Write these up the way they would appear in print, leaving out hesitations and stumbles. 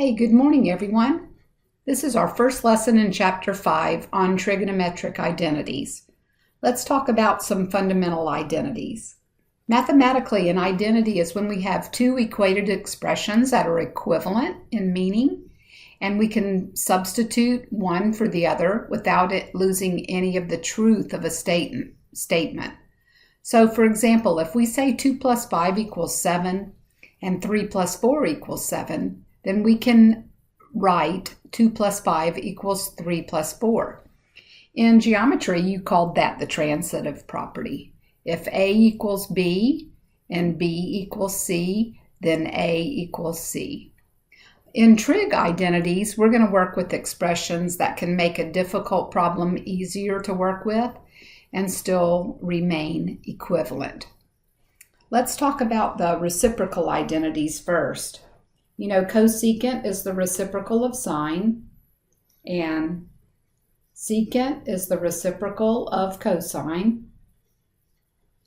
Hey, good morning, everyone. This is our first lesson in Chapter 5 on trigonometric identities. Let's talk about some fundamental identities. Mathematically, an identity is when we have two equated expressions that are equivalent in meaning, and we can substitute one for the other without it losing any of the truth of a statement. So, for example, if we say 2 plus 5 equals 7 and 3 plus 4 equals 7, then we can write 2 plus 5 equals 3 plus 4. In geometry, you called that the transitive property. If A equals B and B equals C, then A equals C. In trig identities, we're going to work with expressions that can make a difficult problem easier to work with and still remain equivalent. Let's talk about the reciprocal identities first. You know, cosecant is the reciprocal of sine, and secant is the reciprocal of cosine,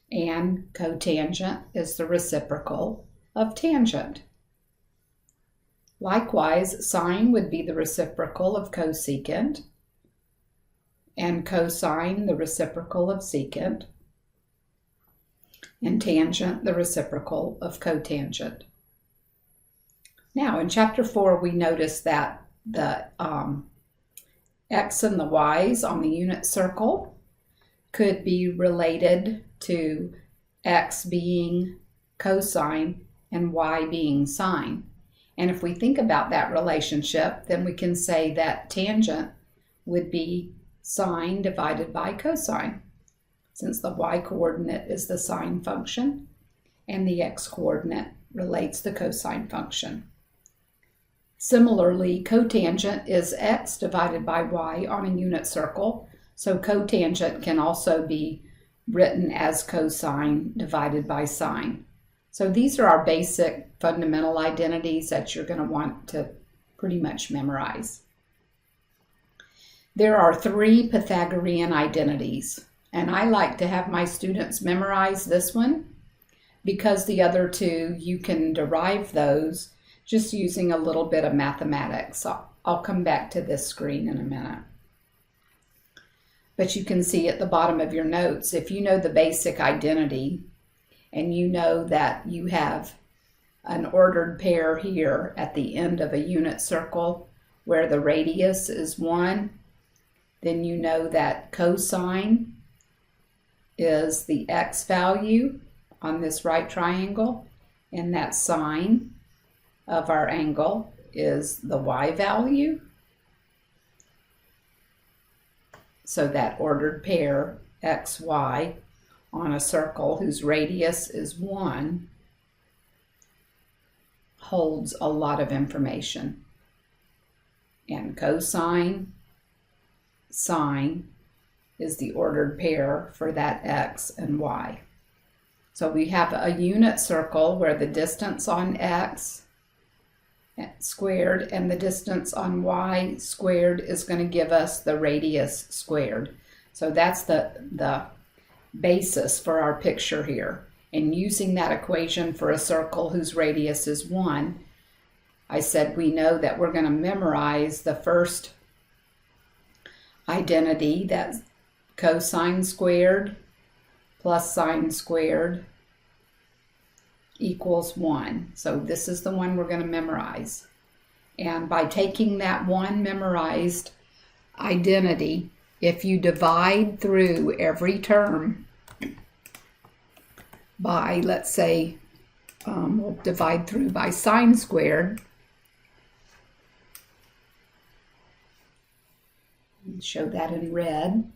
and cotangent is the reciprocal of tangent. Likewise, sine would be the reciprocal of cosecant, and cosine the reciprocal of secant, and tangent the reciprocal of cotangent. Now, in Chapter 4, we noticed that the x and the y's on the unit circle could be related to x being cosine and y being sine. And if we think about that relationship, then we can say that tangent would be sine divided by cosine, since the y-coordinate is the sine function and the x-coordinate relates the cosine function. Similarly, cotangent is x divided by y on a unit circle, so cotangent can also be written as cosine divided by sine. So these are our basic fundamental identities that you're going to want to pretty much memorize. There are 3 Pythagorean identities, and I like to have my students memorize this one because the other 2, you can derive those just using a little bit of mathematics. I'll come back to this screen in a minute. But you can see at the bottom of your notes, if you know the basic identity and you know that you have an ordered pair here at the end of a unit circle where the radius is 1, then you know that cosine is the x value on this right triangle, and that sine of our angle is the y value. So that ordered pair xy on a circle whose radius is 1 holds a lot of information. And cosine, sine is the ordered pair for that x and y. So we have a unit circle where the distance on x squared and the distance on y squared is going to give us the radius squared. So that's the basis for our picture here. And using that equation for a circle whose radius is 1, I said we know that we're going to memorize the first identity, that's cosine squared plus sine squared equals 1. So this is the one we're going to memorize. And by taking that one memorized identity, if you divide through every term by, let's say, we'll divide through by sine squared. Show that in red.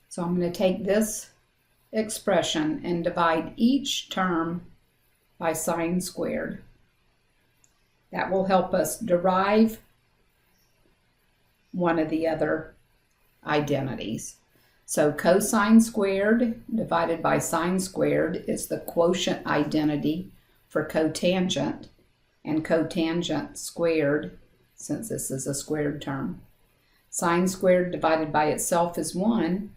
So I'm going to take this expression and divide each term by sine squared. That will help us derive one of the other identities. So cosine squared divided by sine squared is the quotient identity for cotangent, and cotangent squared, since this is a squared term. Sine squared divided by itself is 1,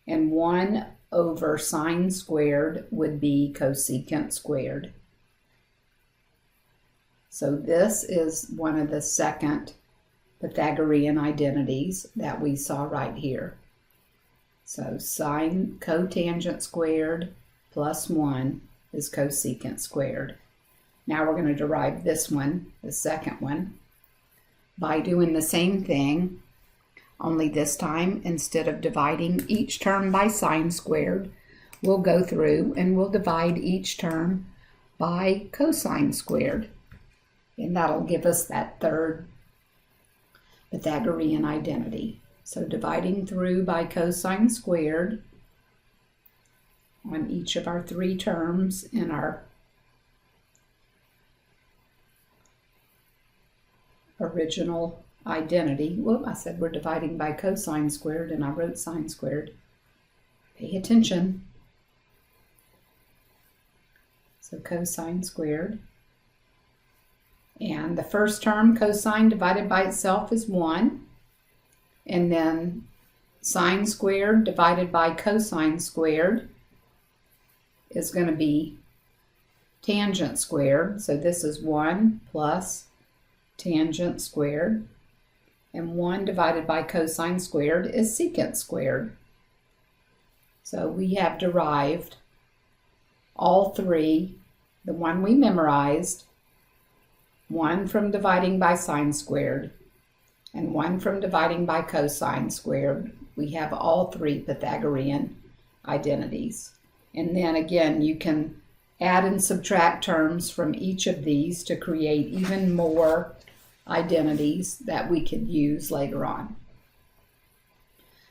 and 1 over sine squared would be cosecant squared. So this is one of the second Pythagorean identities that we saw right here. So sine cotangent squared plus 1 is cosecant squared. Now we're going to derive this one, the second one, by doing the same thing, only this time, instead of dividing each term by sine squared, we'll go through and we'll divide each term by cosine squared. And that'll give us that third Pythagorean identity. So dividing through by cosine squared on each of our three terms in our original identity. Whoop, I said we're dividing by cosine squared and I wrote sine squared. Pay attention. So cosine squared. And the first term, cosine divided by itself, is 1. And then sine squared divided by cosine squared is going to be tangent squared. So this is 1 plus tangent squared. And 1 divided by cosine squared is secant squared. So we have derived all three, the one we memorized, 1 from dividing by sine squared, and 1 from dividing by cosine squared. We have all three Pythagorean identities. And then again, you can add and subtract terms from each of these to create even more identities that we could use later on.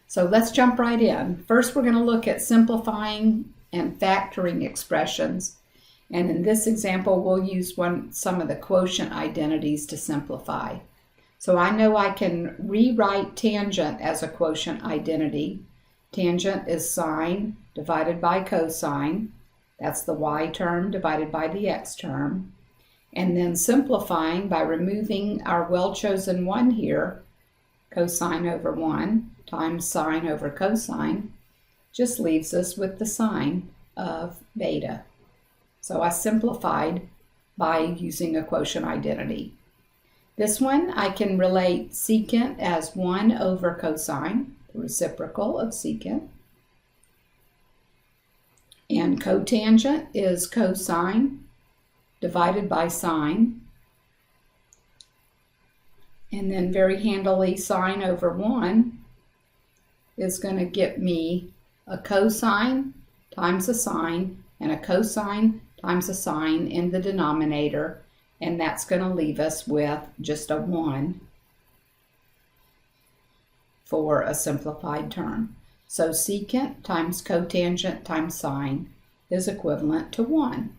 So let's jump right in. First, we're going to look at simplifying and factoring expressions. And in this example, we'll use some of the quotient identities to simplify. So I know I can rewrite tangent as a quotient identity. Tangent is sine divided by cosine. That's the y term divided by the x term. And then simplifying by removing our well-chosen 1 here, cosine over 1 times sine over cosine, just leaves us with the sine of beta. So I simplified by using a quotient identity. This one I can relate secant as 1 over cosine, the reciprocal of secant. And cotangent is cosine divided by sine. And then very handily, sine over 1 is going to get me a cosine times a sine and a cosine times a sine in the denominator, and that's going to leave us with just a 1 for a simplified term. So secant times cotangent times sine is equivalent to 1.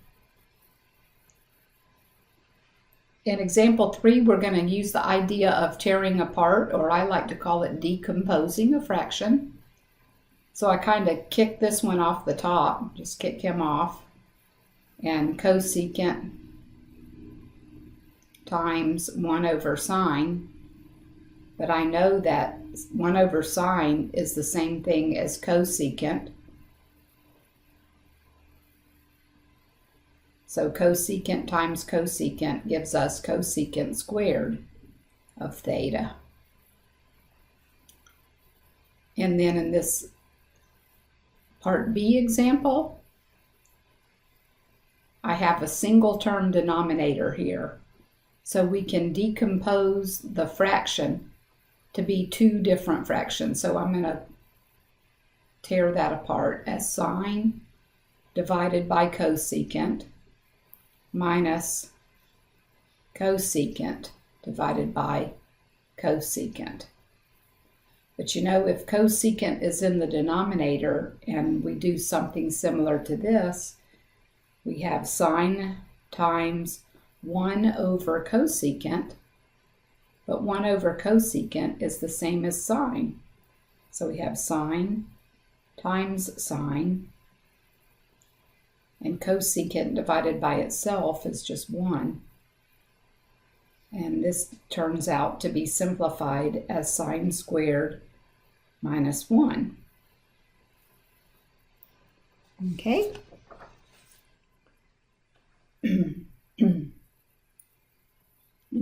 In example 3, we're going to use the idea of tearing apart, or I like to call it decomposing a fraction. So I kind of kick this one off the top, just kick him off, and cosecant times 1 over sine. But I know that 1 over sine is the same thing as cosecant. So cosecant times cosecant gives us cosecant squared of theta. And then in this part B example, I have a single term denominator here. So we can decompose the fraction to be 2 different fractions. So I'm going to tear that apart as sine divided by cosecant minus cosecant divided by cosecant. But you know, if cosecant is in the denominator and we do something similar to this, we have sine times 1 over cosecant, but 1 over cosecant is the same as sine. So we have sine times sine, and cosecant divided by itself is just 1. And this turns out to be simplified as sine squared minus 1. Okay.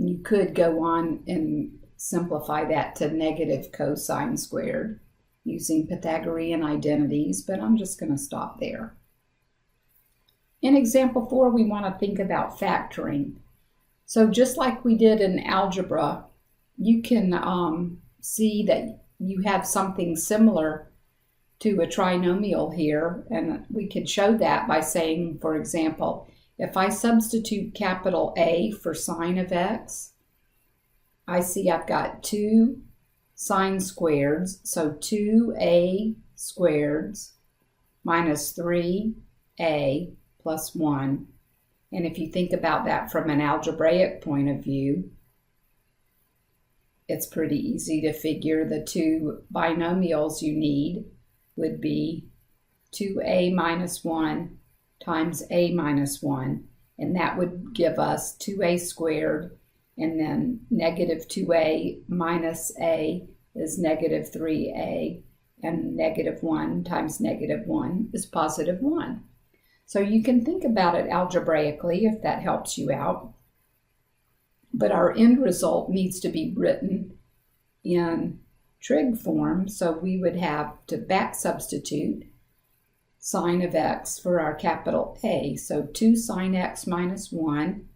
And you could go on and simplify that to negative cosine squared using Pythagorean identities, but I'm just going to stop there. In example 4, we want to think about factoring. So just like we did in algebra, you can see that you have something similar to a trinomial here, and we could show that by saying, for example, if I substitute capital A for sine of x, I see I've got 2 sine squareds, so 2a squareds minus 3a plus 1. And if you think about that from an algebraic point of view, it's pretty easy to figure the 2 binomials you need would be 2a minus 1 times a minus 1, and that would give us 2a squared, and then negative 2a minus a is negative 3a, and negative 1 times negative 1 is positive 1. So you can think about it algebraically if that helps you out. But our end result needs to be written in trig form, so we would have to back substitute sine of x for our capital A. So 2 sine x minus 1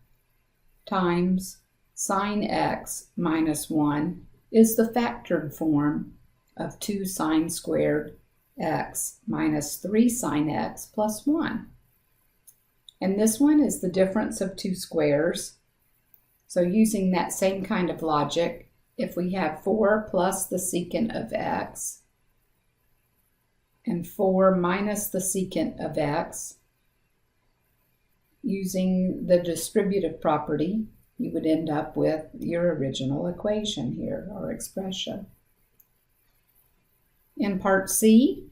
times sine x minus 1 is the factored form of 2 sine squared x minus 3 sine x plus 1. And this one is the difference of 2 squares. So using that same kind of logic, if we have 4 plus the secant of x and 4 minus the secant of x, using the distributive property, you would end up with your original equation here, or expression. In part C,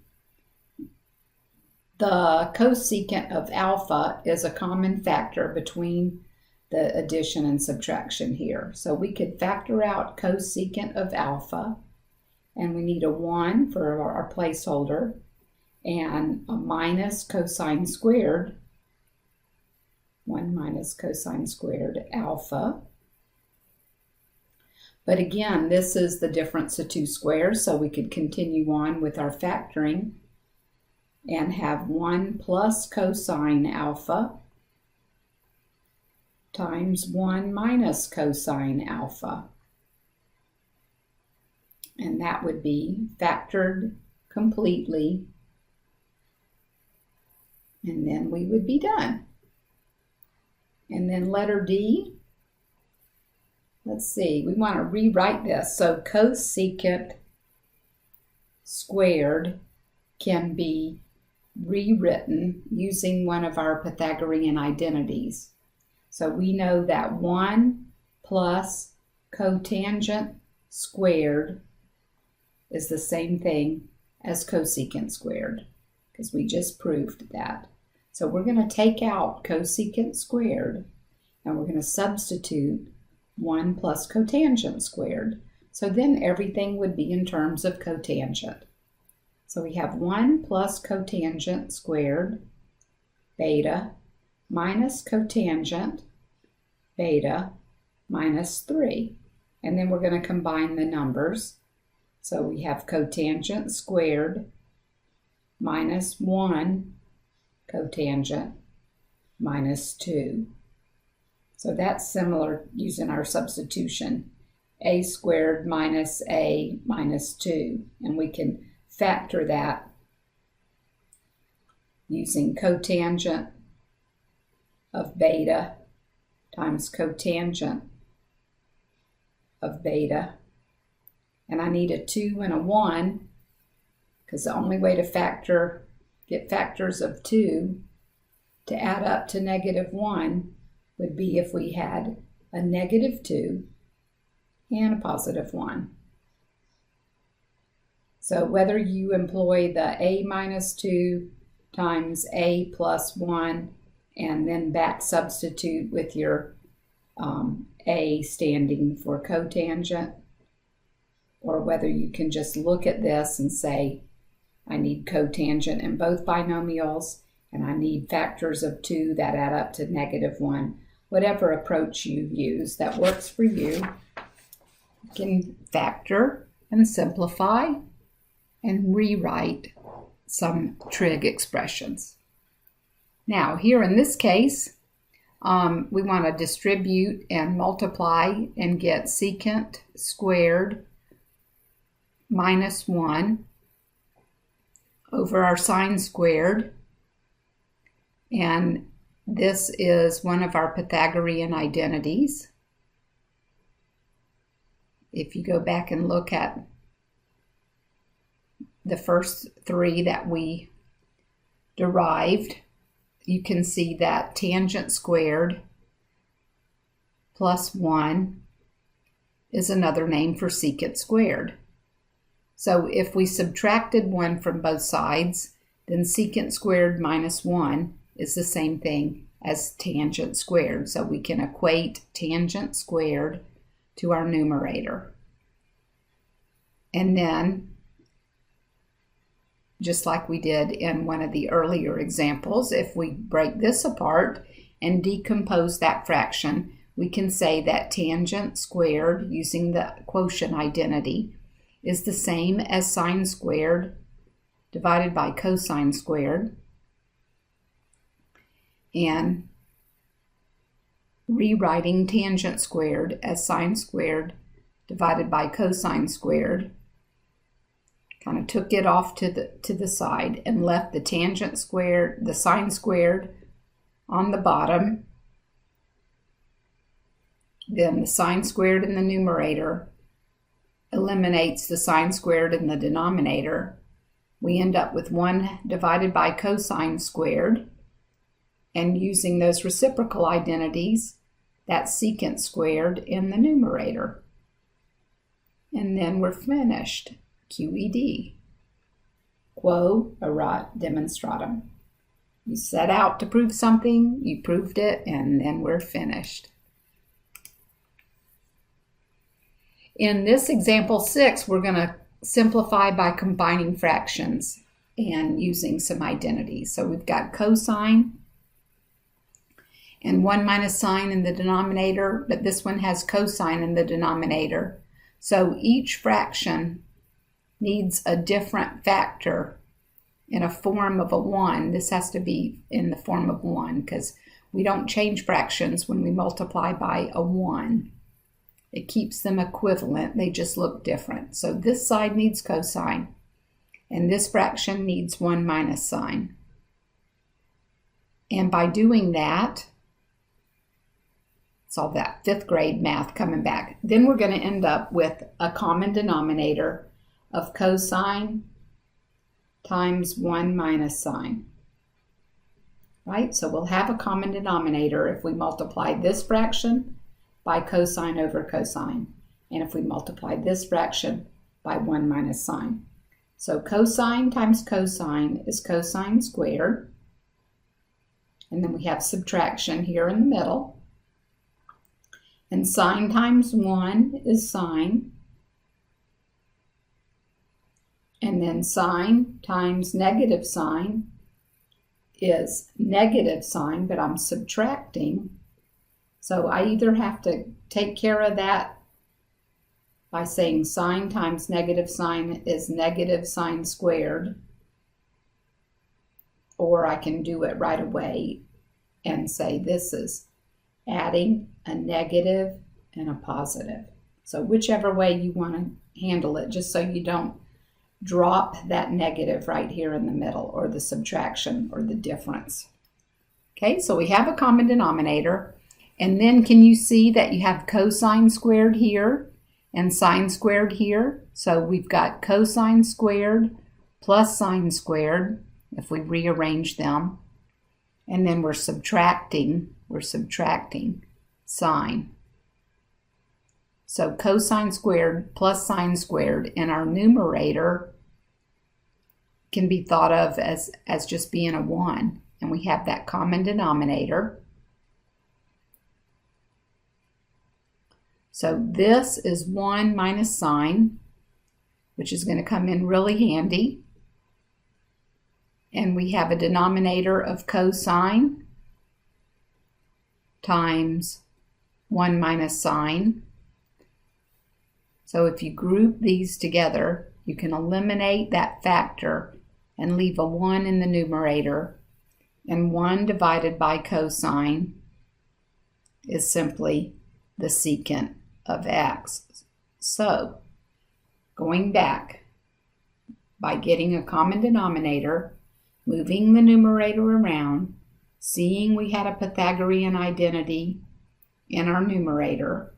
the cosecant of alpha is a common factor between the addition and subtraction here. So we could factor out cosecant of alpha, and we need a 1 for our placeholder, and a minus cosine squared, 1 minus cosine squared alpha. But again, this is the difference of 2 squares, so we could continue on with our factoring and have 1 plus cosine alpha times 1 minus cosine alpha. And that would be factored completely, and then we would be done. And then letter D, let's see, we want to rewrite this. So cosecant squared can be rewritten using one of our Pythagorean identities. So we know that 1 plus cotangent squared is the same thing as cosecant squared, because we just proved that. So we're going to take out cosecant squared, and we're going to substitute 1 plus cotangent squared. So then everything would be in terms of cotangent. So we have 1 plus cotangent squared beta minus cotangent beta minus 3. And then we're going to combine the numbers. So we have cotangent squared minus 1 cotangent minus 2. So that's similar using our substitution. A squared minus A minus 2. And we can factor that using cotangent of beta times cotangent of beta. And I need a 2 and a 1, because the only way to get factors of 2 to add up to negative 1 would be if we had a negative 2 and a positive 1. So whether you employ the a minus 2 times a plus 1 and then back substitute with your a standing for cotangent, or whether you can just look at this and say, I need cotangent in both binomials, and I need factors of 2 that add up to negative 1. whatever approach you use that works for you. You can factor and simplify and rewrite some trig expressions. Now, here in this case, we want to distribute and multiply and get secant squared minus 1 over our sine squared. And this is one of our Pythagorean identities. If you go back and look at the first three that we derived, you can see that tangent squared plus 1 is another name for secant squared. So if we subtracted 1 from both sides, then secant squared minus 1 is the same thing as tangent squared. So we can equate tangent squared to our numerator. And then, just like we did in one of the earlier examples, if we break this apart and decompose that fraction, we can say that tangent squared, using the quotient identity, is the same as sine squared divided by cosine squared. And rewriting tangent squared as sine squared divided by cosine squared, kind of took it off to the side and left the tangent squared, the sine squared on the bottom. Then the sine squared in the numerator eliminates the sine squared in the denominator. We end up with 1 divided by cosine squared. And using those reciprocal identities, that's secant squared in the numerator. And then we're finished. QED. Quo erat demonstratum. You set out to prove something, you proved it, and then we're finished. In this example 6, we're going to simplify by combining fractions and using some identities. So we've got cosine and 1 minus sine in the denominator, but this one has cosine in the denominator. So each fraction needs a different factor in a form of a 1. This has to be in the form of 1 because we don't change fractions when we multiply by a 1. It keeps them equivalent, they just look different. So this side needs cosine, and this fraction needs 1 minus sine. And by doing that, it's all that 5th grade math coming back. Then we're going to end up with a common denominator of cosine times 1 minus sine. Right? So we'll have a common denominator if we multiply this fraction by cosine over cosine, and if we multiply this fraction by 1 minus sine. So cosine times cosine is cosine squared, and then we have subtraction here in the middle. And sine times 1 is sine. And then sine times negative sine is negative sine, but I'm subtracting. So I either have to take care of that by saying sine times negative sine is negative sine squared, or I can do it right away and say this is adding a negative and a positive. So whichever way you want to handle it, just so you don't drop that negative right here in the middle, or the subtraction or the difference. Okay, so we have a common denominator, and then can you see that you have cosine squared here and sine squared here? So we've got cosine squared plus sine squared if we rearrange them, and then we're subtracting sine. So cosine squared plus sine squared in our numerator can be thought of as just being a 1. And we have that common denominator. So this is 1 minus sine, which is going to come in really handy. And we have a denominator of cosine. times 1 minus sine. So if you group these together, you can eliminate that factor and leave a 1 in the numerator, and 1 divided by cosine is simply the secant of x. So, going back, by getting a common denominator, moving the numerator around, seeing we had a Pythagorean identity in our numerator,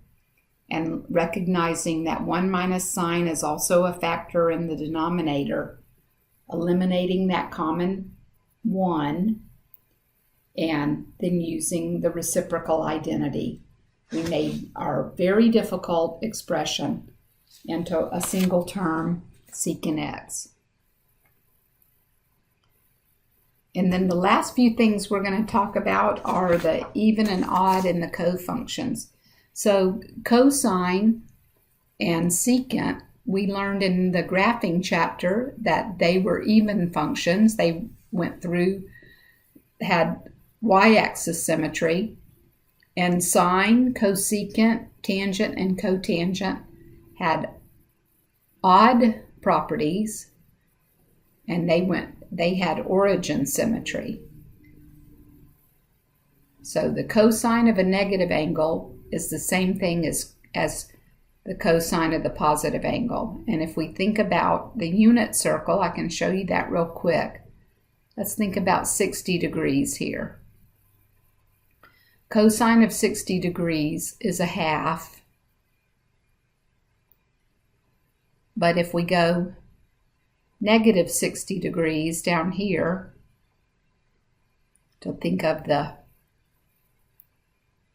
and recognizing that 1 minus sine is also a factor in the denominator, eliminating that common 1, and then using the reciprocal identity, we made our very difficult expression into a single term, secant x. And then the last few things we're going to talk about are the even and odd and the cofunctions. So cosine and secant, we learned in the graphing chapter that they were even functions. They went through, had y-axis symmetry, and sine, cosecant, tangent, and cotangent had odd properties, and they had origin symmetry. So the cosine of a negative angle is the same thing as the cosine of the positive angle. And if we think about the unit circle, I can show you that real quick. Let's think about 60 degrees here. Cosine of 60 degrees is a half. But if we go negative 60 degrees down here, to think of the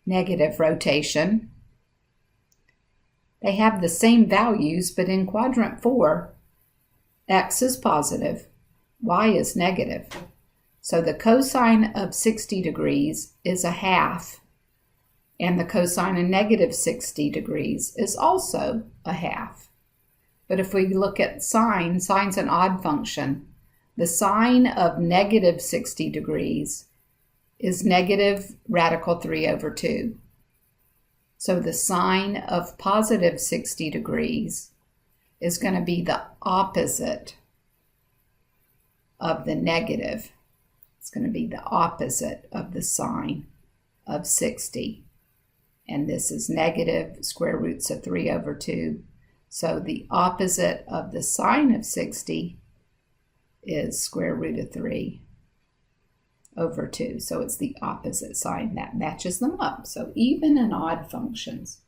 negative rotation, they have the same values, but in quadrant 4, x is positive, y is negative. So the cosine of 60 degrees is a half, and the cosine of negative 60 degrees is also a half. But if we look at sine, sine's an odd function. The sine of negative 60 degrees is negative radical 3 over 2. So the sine of positive 60 degrees is going to be the opposite of the negative. It's going to be the opposite of the sine of 60. And this is negative square roots of 3 over 2. So the opposite of the sine of 60 is square root of 3 over 2. So it's the opposite sign that matches them up. So even and odd functions.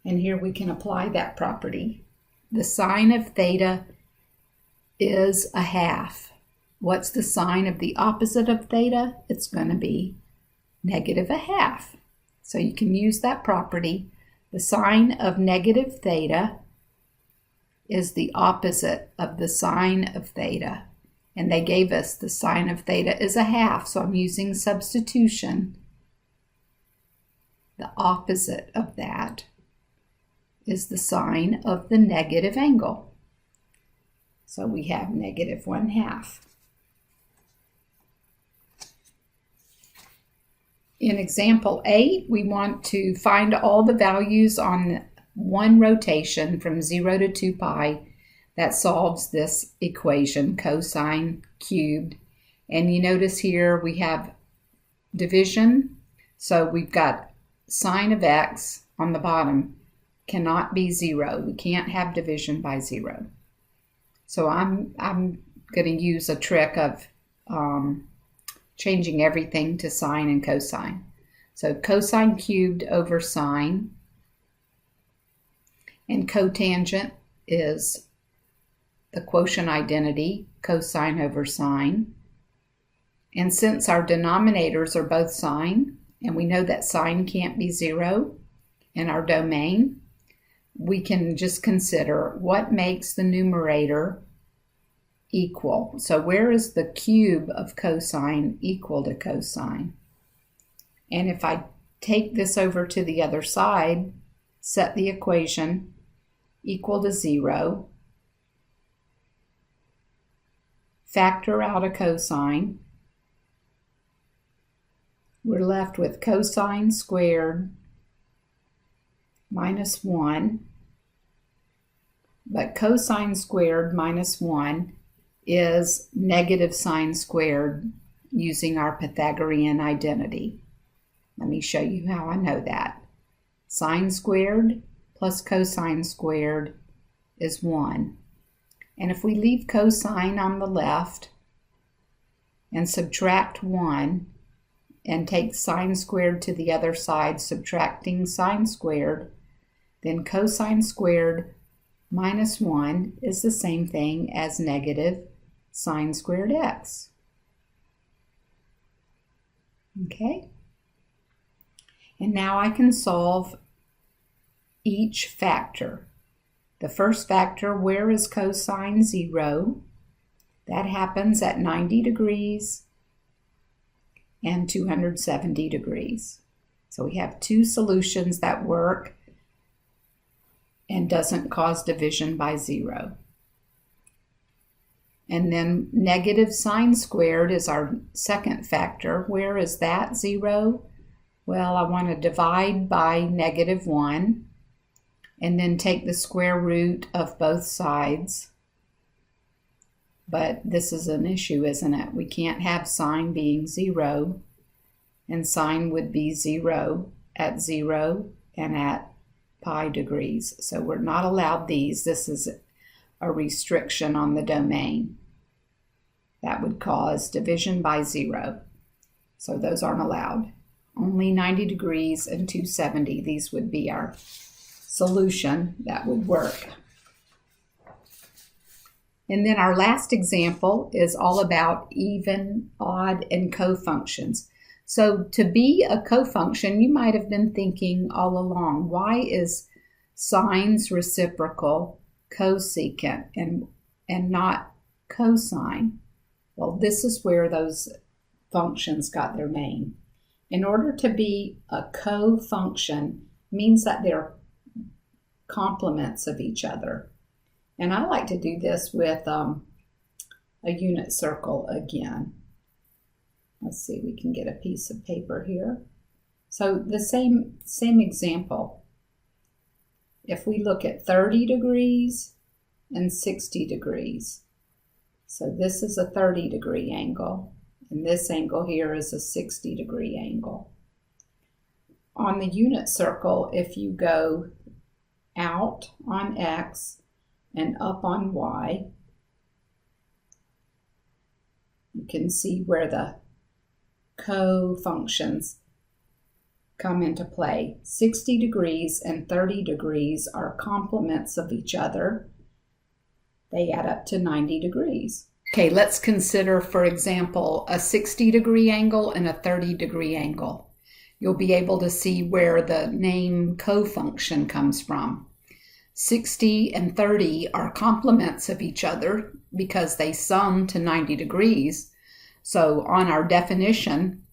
And here we can apply that property. The sine of theta is a half. What's the sine of the opposite of theta? It's going to be negative a half. So you can use that property. The sine of negative theta is the opposite of the sine of theta. And they gave us the sine of theta is a half, so I'm using substitution. The opposite of that is the sine of the negative angle. So we have negative 1/2. In example 8, we want to find all the values on one rotation from 0 to 2 pi that solves this equation, cosine cubed. And you notice here we have division. So we've got sine of x on the bottom cannot be 0. We can't have division by 0. So I'm going to use a trick of changing everything to sine and cosine. So cosine cubed over sine, and cotangent is the quotient identity, cosine over sine. And since our denominators are both sine, and we know that sine can't be 0 in our domain, we can just consider what makes the numerator equal. So where is the cube of cosine equal to cosine? And if I take this over to the other side, set the equation equal to 0, factor out a cosine, we're left with cosine squared minus 1. But cosine squared minus 1 is negative sine squared using our Pythagorean identity. Let me show you how I know that. Sine squared plus cosine squared is 1. And if we leave cosine on the left and subtract 1 and take sine squared to the other side, subtracting sine squared, then cosine squared minus 1 is the same thing as negative sine squared x. Okay? And now I can solve each factor. The first factor, where is cosine 0? That happens at 90 degrees and 270 degrees. So we have two solutions that work and doesn't cause division by 0. And then negative sine squared is our second factor. Where is that 0? Well, I want to divide by negative 1 and then take the square root of both sides. But this is an issue, isn't it? We can't have sine being 0, and sine would be 0 at 0 and at pi degrees. So we're not allowed these. This is a restriction on the domain. That would cause division by 0. So those aren't allowed. Only 90 degrees and 270. These would be our solution that would work. And then our last example is all about even, odd, and cofunctions. So to be a cofunction, you might have been thinking all along, why is sine's reciprocal cosecant and not cosine? Well, this is where those functions got their name. In order to be a cofunction means that they're complements of each other. And I like to do this with a unit circle again. Let's see, we can get a piece of paper here. So the same example. If we look at 30 degrees and 60 degrees. So this is a 30-degree angle, and this angle here is a 60-degree angle. On the unit circle, if you go out on x and up on y, you can see where the cofunctions come into play. 60 degrees and 30 degrees are complements of each other. They add up to 90 degrees. Okay, let's consider, for example, a 60-degree angle and a 30-degree angle. You'll be able to see where the name cofunction comes from. 60 and 30 are complements of each other because they sum to 90 degrees. So on our definition,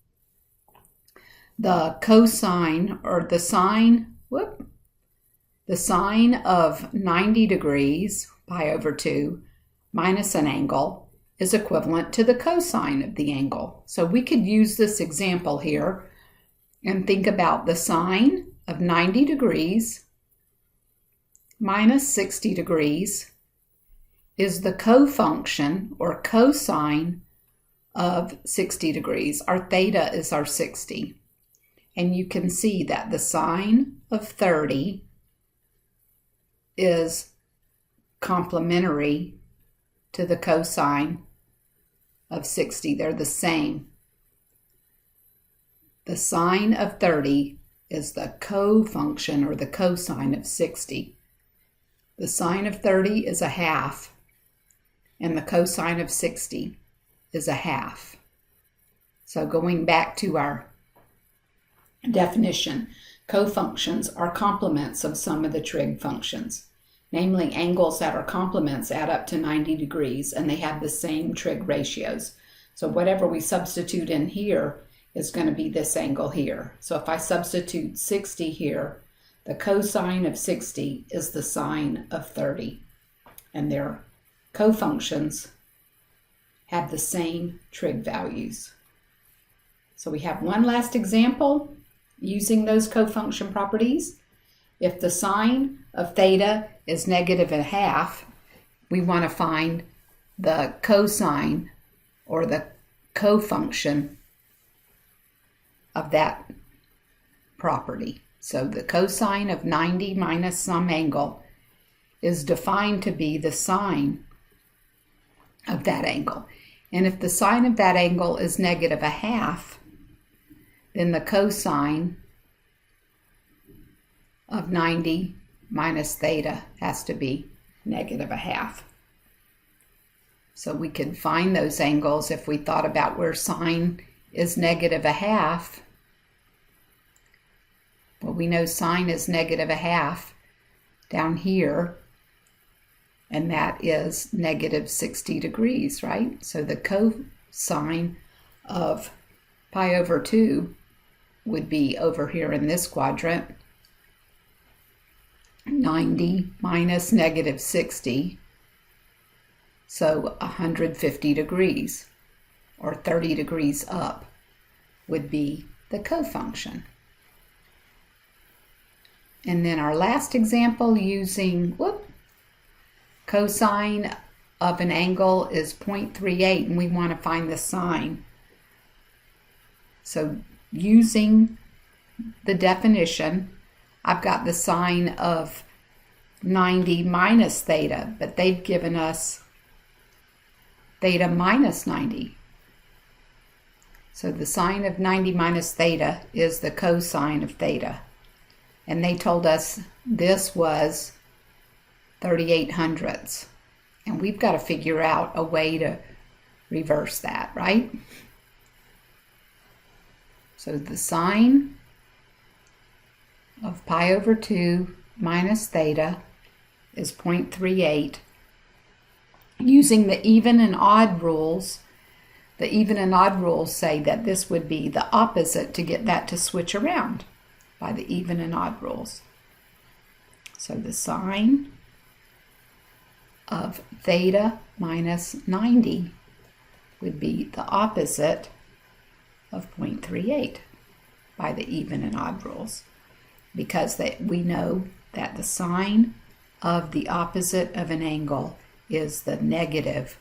the cosine or the sine of 90 degrees, pi over 2, minus an angle is equivalent to the cosine of the angle. So we could use this example here and think about the sine of 90 degrees minus 60 degrees is the cofunction or cosine of 60 degrees. Our theta is our 60. And you can see that the sine of 30 is complementary to the cosine of 60. They're the same. The sine of 30 is the cofunction or the cosine of 60. The sine of 30 is a half, and the cosine of 60 is a half. So going back to our definition, cofunctions are complements of some of the trig functions. Namely, angles that are complements add up to 90 degrees, and they have the same trig ratios. So whatever we substitute in here is going to be this angle here. So if I substitute 60 here, the cosine of 60 is the sine of 30. And their cofunctions have the same trig values. So we have one last example using those cofunction properties. If the sine of theta is -1/2, we want to find the cosine or the cofunction of that property. So the cosine of 90 minus some angle is defined to be the sine of that angle. And if the sine of that angle is -1/2, then the cosine of 90 minus theta has to be -1/2. So we can find those angles if we thought about where sine is -1/2. Well, we know sine is -1/2 down here, and that is -60 degrees, right? So the cosine of pi over 2 would be over here in this quadrant, 90 minus -60, so 150 degrees, or 30 degrees up, would be the cofunction. And then our last example using, cosine of an angle is 0.38, and we want to find the sine. So using the definition, I've got the sine of 90 minus theta, but they've given us theta minus 90. So the sine of 90 minus theta is the cosine of theta. And they told us this was 38 hundredths. And we've got to figure out a way to reverse that, right? So the sine of pi over 2 minus theta is 0.38. Using the even and odd rules, the even and odd rules say that this would be the opposite to get that to switch around by the even and odd rules. So the sine of theta minus 90 would be the opposite of 0.38 by the even and odd rules, because we know that the sine of the opposite of an angle is the negative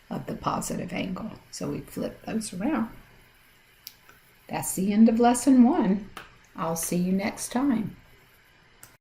of the positive angle. So we flip those around. That's the end of lesson 1. I'll see you next time.